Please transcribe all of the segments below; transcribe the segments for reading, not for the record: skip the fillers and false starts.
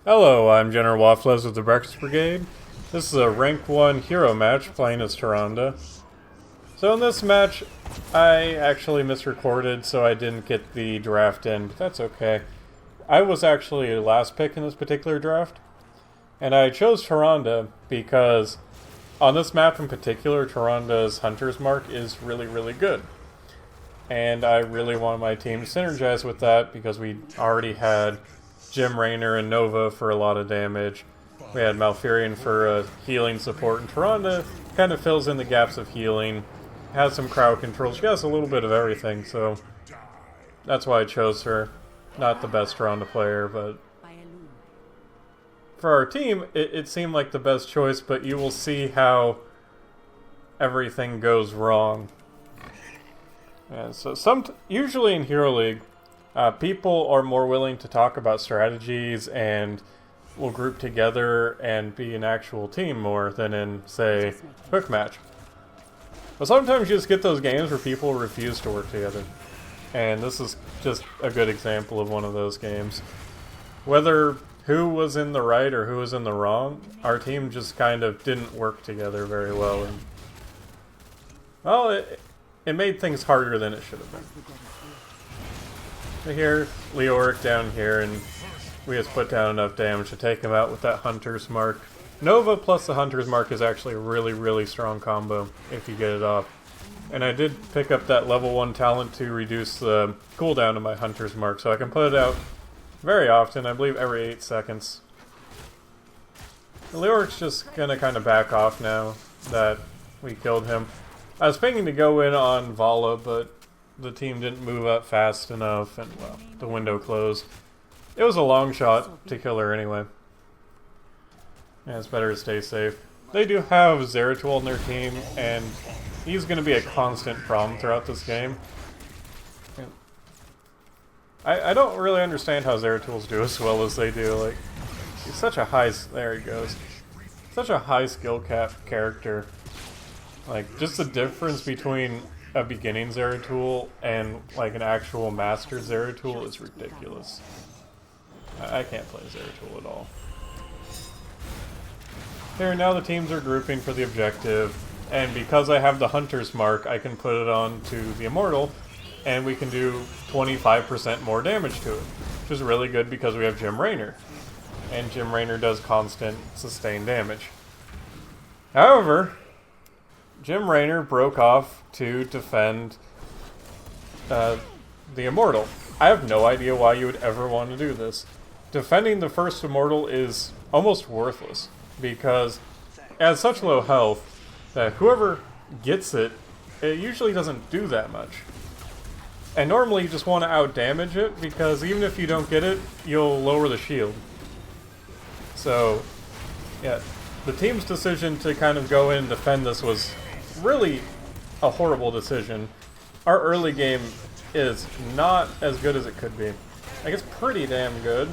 Hello, I'm General Waffles of the Breakfast Brigade. This is a rank 1 hero match playing as Tyrande. So in this match, I actually misrecorded, so I didn't get the draft in, but that's okay. I was actually last pick in this particular draft, and I chose Tyrande because on this map in particular, Tyrande's Hunter's Mark is really good. And I really wanted my team to synergize with that because we already had Jim Raynor and Nova for a lot of damage. We had Malfurion for healing support, and Tyrande kind of fills in the gaps of healing. Has some crowd control. She has a little bit of everything, so that's why I chose her. Not the best Tyrande player, but for our team, it seemed like the best choice, but you will see how everything goes wrong. And so usually in Hero League, people are more willing to talk about strategies and will group together and be an actual team more than in, say, quick match. But sometimes you just get those games where people refuse to work together. And this is just a good example of one of those games. Whether who was in the right or who was in the wrong, our team just kind of didn't work together very well. And, well, it made things harder than it should have been. So here, Leoric down here, and we just put down enough damage to take him out with that Hunter's Mark. Nova plus the Hunter's Mark is actually a really strong combo if you get it off. And I did pick up that level 1 talent to reduce the cooldown of my Hunter's Mark, so I can put it out very often, I believe every 8 seconds. Leoric's just gonna kind of back off now that we killed him. I was thinking to go in on Vala, but the team didn't move up fast enough, and, well, the window closed. It was a long shot to kill her anyway. Yeah, it's better to stay safe. They do have Zeratul on their team, and he's going to be a constant problem throughout this game. I don't really understand how Zeratools do as well as they do. Like, he's such a high... There he goes. Such a high skill cap character. Like, just the difference between a beginning Zeratul and, like, an actual master Zeratul is ridiculous. I can't play Zeratul at all. Here, now the teams are grouping for the objective, and because I have the Hunter's Mark, I can put it on to the Immortal, and we can do 25% more damage to it, which is really good because we have Jim Raynor. And Jim Raynor does constant, sustained damage. However, Jim Raynor broke off to defend the Immortal. I have no idea why you would ever want to do this. Defending the first Immortal is almost worthless, because it has such low health that whoever gets it, it usually doesn't do that much. And normally you just want to outdamage it, because even if you don't get it, you'll lower the shield. So, yeah, the team's decision to kind of go in and defend this was really a horrible decision. Our early game is not as good as it could be. Like, it's pretty damn good,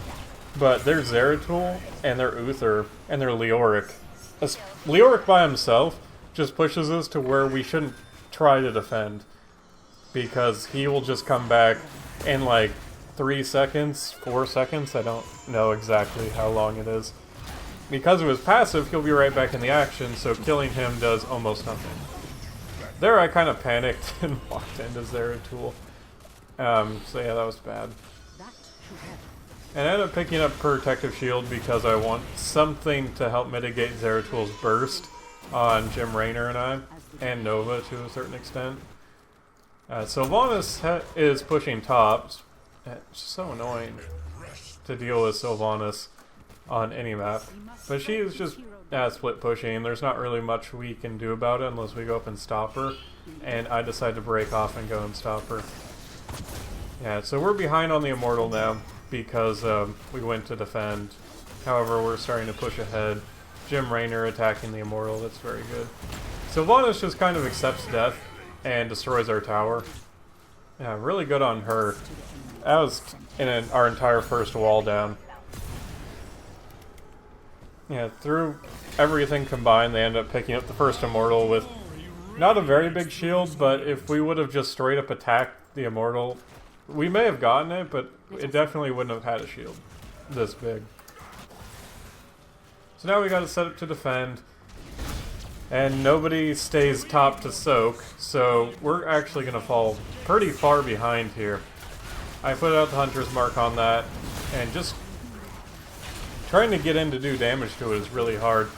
but their Zeratul and their Uther and their Leoric. Leoric by himself just pushes us to where we shouldn't try to defend, because he will just come back in like 3 seconds, 4 seconds, I don't know exactly how long it is. Because of his passive, he'll be right back in the action, so killing him does almost nothing. There I kind of panicked and walked into Zeratul. So yeah, that was bad. And I ended up picking up Protective Shield because I want something to help mitigate Zeratul's burst on Jim Raynor and Nova to a certain extent. Sylvanas is pushing tops. It's so annoying to deal with Sylvanas on any map. But she is just split pushing. There's not really much we can do about it unless we go up and stop her. And I decide to break off and go and stop her. Yeah, so we're behind on the Immortal now because we went to defend. However, we're starting to push ahead. Jim Raynor attacking the Immortal, that's very good. Sylvanas just kind of accepts death and destroys our tower. Yeah, really good on her. That was our entire first wall down. Yeah, through everything combined, they end up picking up the first Immortal with not a very big shield, but if we would have just straight up attacked the Immortal, we may have gotten it, but it definitely wouldn't have had a shield this big. So now we gotta set up to defend. And nobody stays top to soak, so we're actually gonna fall pretty far behind here. I put out the Hunter's Mark on that, and just trying to get in to do damage to it is really hard.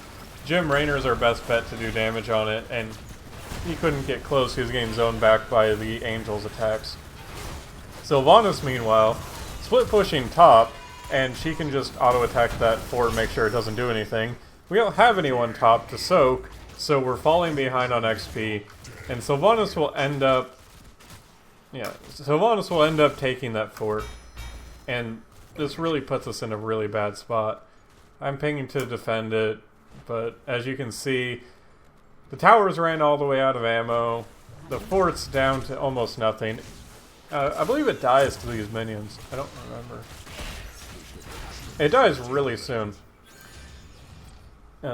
Jim Raynor is our best bet to do damage on it, and he couldn't get close. He was getting zoned back by the Angel's attacks. Sylvanas, meanwhile, split pushing top, and she can just auto-attack that forward, make sure it doesn't do anything. We don't have anyone top to soak, so we're falling behind on XP, and Sylvanas will end up... Yeah, Sylvanas will end up taking that fort, and this really puts us in a really bad spot. I'm pinging to defend it, but as you can see, the towers ran all the way out of ammo, the fort's down to almost nothing. I believe it dies to these minions. I don't remember. It dies really soon.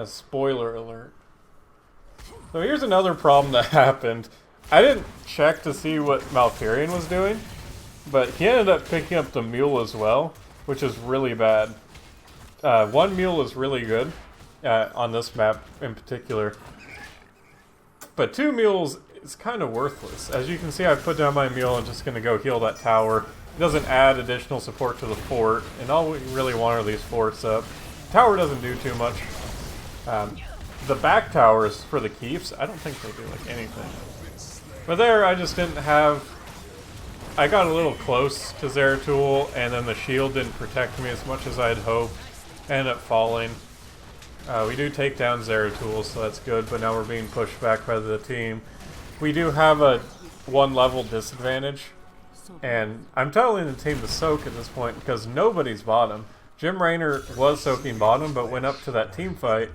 Spoiler alert. So here's another problem that happened. I didn't check to see what Malfurion was doing, but he ended up picking up the mule as well, which is really bad. One mule is really good on this map in particular, but two mules is kind of worthless. As you can see, I put down my mule and just going to go heal that tower. It doesn't add additional support to the fort, and all we really want are these forts up. Tower doesn't do too much. The back towers for the keeps, I don't think they do like anything. But there, I just didn't have... I got a little close to Zeratul, and then the shield didn't protect me as much as I had hoped. I ended up falling. We do take down Zeratul, so that's good, but now we're being pushed back by the team. We do have a 1 level disadvantage, and I'm telling the team to soak at this point because nobody's bottom. Jim Raynor was soaking bottom, but went up to that team fight,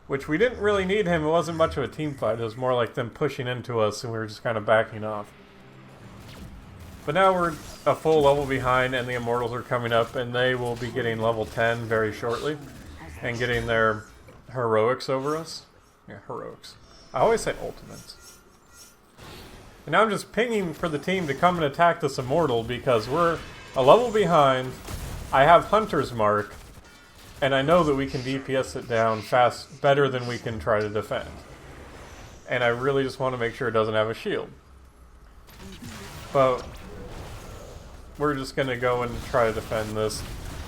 which we didn't really need him. It wasn't much of a team fight. It was more like them pushing into us, and we were just kind of backing off. But now we're a full level behind, and the Immortals are coming up, and they will be getting level 10 very shortly, and getting their heroics over us. Yeah, heroics. I always say ultimates. And now I'm just pinging for the team to come and attack this Immortal, because we're a level behind. I have Hunter's Mark, and I know that we can DPS it down fast, better than we can try to defend. And I really just want to make sure it doesn't have a shield. But we're just going to go and try to defend this.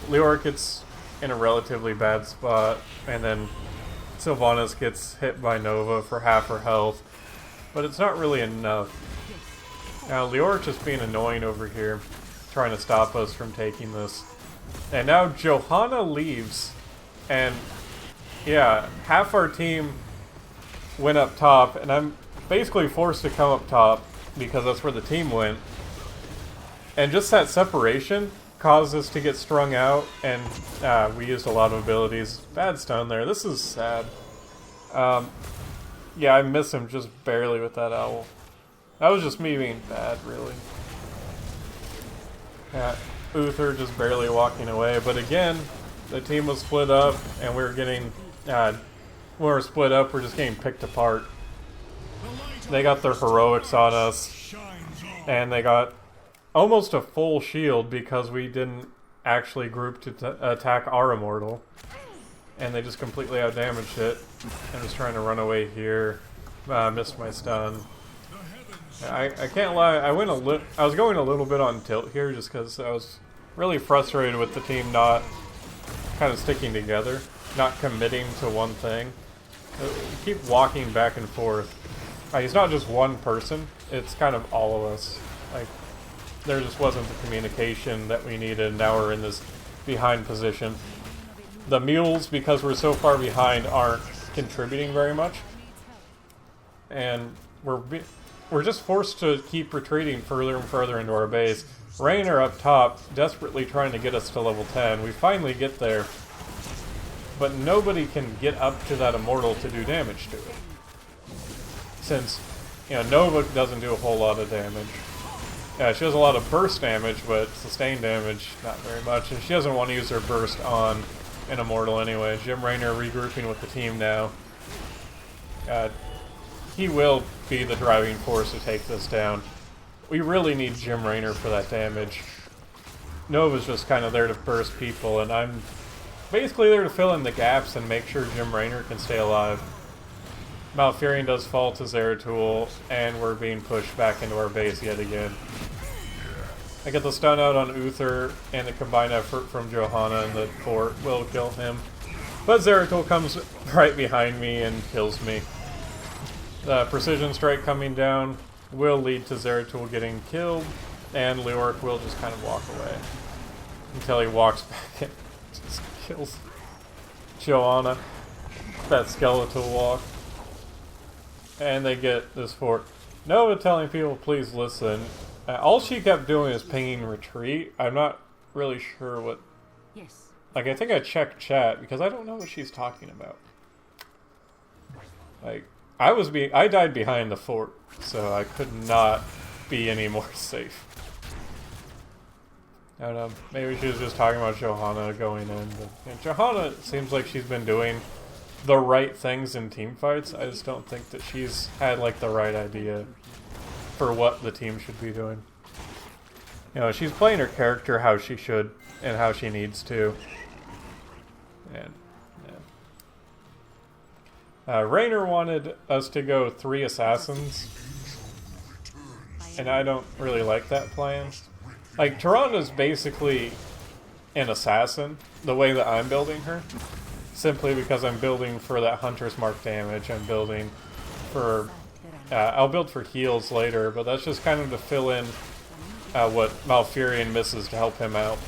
Leoric gets in a relatively bad spot, and then Sylvanas gets hit by Nova for half her health. But it's not really enough. Now Leoric just being annoying over here, trying to stop us from taking this. And now Johanna leaves, and yeah, half our team went up top, and I'm basically forced to come up top because that's where the team went. And just that separation caused us to get strung out, and we used a lot of abilities. Bad stun there. This is sad. Yeah, I miss him just barely with that owl. That was just me being bad, really. Yeah, Uther just barely walking away. But again, the team was split up, and we were getting... when we're split up, we're just getting picked apart. They got their heroics on us, and they got almost a full shield because we didn't actually group to attack our Immortal. And they just completely outdamaged it. I'm just trying to run away here. Missed my stun. I can't lie, I was going a little bit on tilt here just because I was really frustrated with the team not kind of sticking together, not committing to one thing. We keep walking back and forth. It's not just one person, it's kind of all of us. Like, there just wasn't the communication that we needed, and now we're in this behind position. The mules, because we're so far behind, aren't contributing very much. And we're just forced to keep retreating further and further into our base. Raynor up top, desperately trying to get us to level 10. We finally get there, but nobody can get up to that Immortal to do damage to it. Since, you know, Nova doesn't do a whole lot of damage. She does a lot of burst damage, but sustained damage, not very much. And she doesn't want to use her burst on an Immortal anyway. Jim Raynor regrouping with the team now. He will be the driving force to take this down. We really need Jim Raynor for that damage. Nova's just kind of there to burst people, and I'm basically there to fill in the gaps and make sure Jim Raynor can stay alive. Malfurion does fall to Zeratul, and we're being pushed back into our base yet again. I get the stun out on Uther, and the combined effort from Johanna and the fort will kill him. But Zeratul comes right behind me and kills me. The precision strike coming down will lead to Zeratul getting killed, and Leoric will just kind of walk away. Until he walks back and just kills Johanna. That skeletal walk. And they get this fort. Nova telling people, please listen. All she kept doing is pinging retreat. I'm not really sure what... Yes. Like, I think I checked chat, because I don't know what she's talking about. Like, I died behind the fort, so I could not be any more safe. I don't know, maybe she was just talking about Johanna going in, but yeah, Johanna seems like she's been doing the right things in team fights. I just don't think that she's had, like, the right idea for what the team should be doing. You know, she's playing her character how she should and how she needs to. And, yeah. Raynor wanted us to go 3 assassins, and I don't really like that plan. Like, Tyrande's basically an assassin, the way that I'm building her. Simply because I'm building for that Hunter's Mark damage, I'm building for... I'll build for heals later, but that's just kind of to fill in what Malfurion misses to help him out.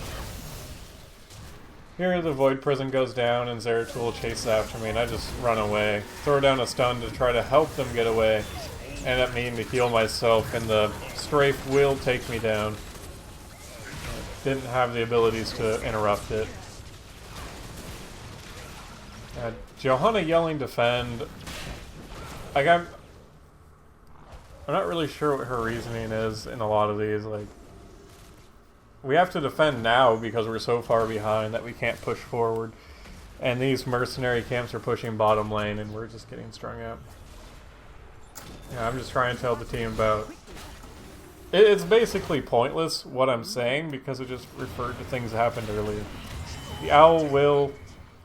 Here the Void Prison goes down and Zeratul chases after me and I just run away. Throw down a stun to try to help them get away. End up needing to heal myself and the strafe will take me down. Didn't have the abilities to interrupt it. Johanna yelling defend. Like I'm not really sure what her reasoning is in a lot of these. Like, we have to defend now because we're so far behind that we can't push forward. And these mercenary camps are pushing bottom lane and we're just getting strung out. Yeah, I'm just trying to tell the team about... It's basically pointless what I'm saying because it just referred to things that happened earlier. The owl will...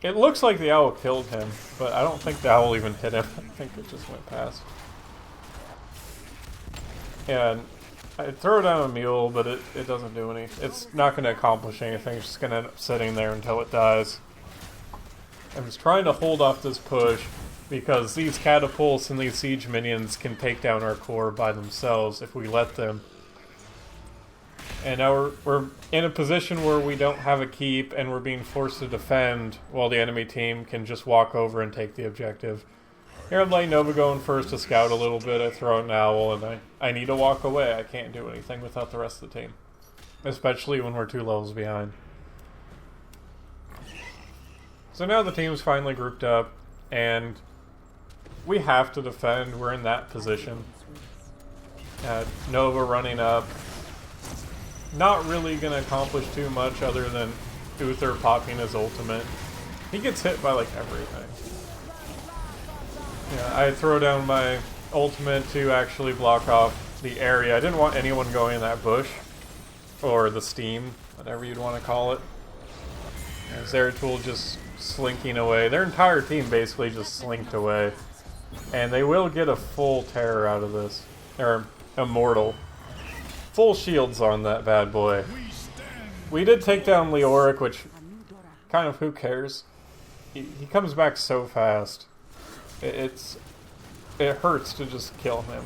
It looks like the owl killed him, but I don't think the owl even hit him. I think it just went past. And I throw down a mule, but it doesn't do anything. It's not going to accomplish anything. It's just going to end up sitting there until it dies. I'm just trying to hold off this push because these catapults and these siege minions can take down our core by themselves if we let them. And now we're in a position where we don't have a keep and we're being forced to defend while the enemy team can just walk over and take the objective. Here I'm letting Nova go in first to scout a little bit. I throw out an owl and I need to walk away. I can't do anything without the rest of the team. Especially when we're 2 levels behind. So now the team's finally grouped up and we have to defend. We're in that position. Nova running up. Not really going to accomplish too much other than Uther popping his ultimate. He gets hit by like everything. Yeah, I throw down my ultimate to actually block off the area. I didn't want anyone going in that bush. Or the steam, whatever you'd want to call it. And Zeratul just slinking away. Their entire team basically just slinked away. And they will get a full terror out of this. Or immortal. Full shields on that bad boy. We did take down Leoric, which kind of who cares? He comes back so fast. It hurts to just kill him.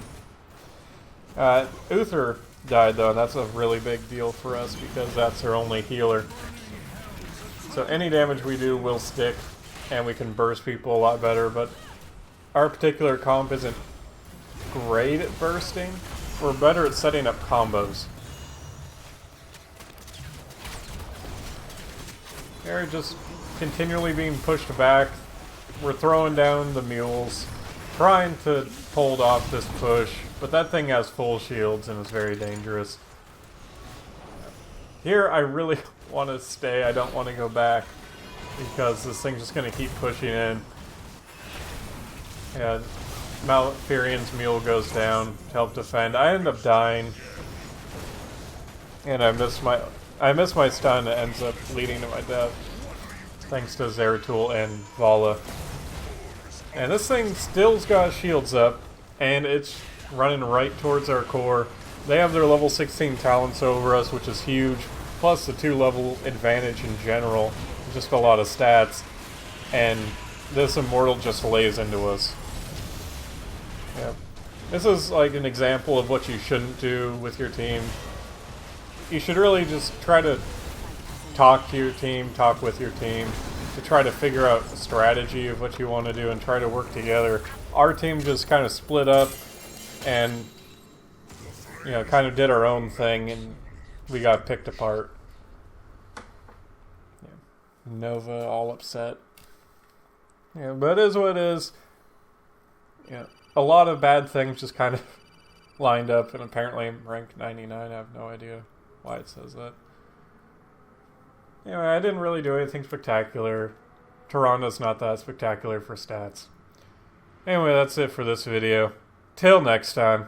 Uther died though, and that's a really big deal for us because that's our only healer. So any damage we do will stick, and we can burst people a lot better, but our particular comp isn't great at bursting. We're better at setting up combos. They're just continually being pushed back. We're throwing down the mules, trying to hold off this push, but that thing has full shields and is very dangerous. Here I really want to stay, I don't want to go back, because this thing's just going to keep pushing in. And Malfurion's mule goes down to help defend. I end up dying, and I miss my stun that ends up leading to my death. thanks to Zeratul and Vala. And this thing still's got shields up, and it's running right towards our core. They have their level 16 talents over us, which is huge, plus the 2-level advantage in general, just a lot of stats, and this Immortal just lays into us. Yeah. This is like an example of what you shouldn't do with your team. You should really just try to talk to your team, talk with your team, to try to figure out the strategy of what you want to do and try to work together. Our team just kind of split up and, you know, kind of did our own thing, and we got picked apart. Yeah. Nova all upset. Yeah, but it is what it is. Yeah, a lot of bad things just kind of lined up, and apparently I'm ranked 99. I have no idea why it says that. Anyway, I didn't really do anything spectacular. Tyrande's not that spectacular for stats. Anyway, that's it for this video. Till next time.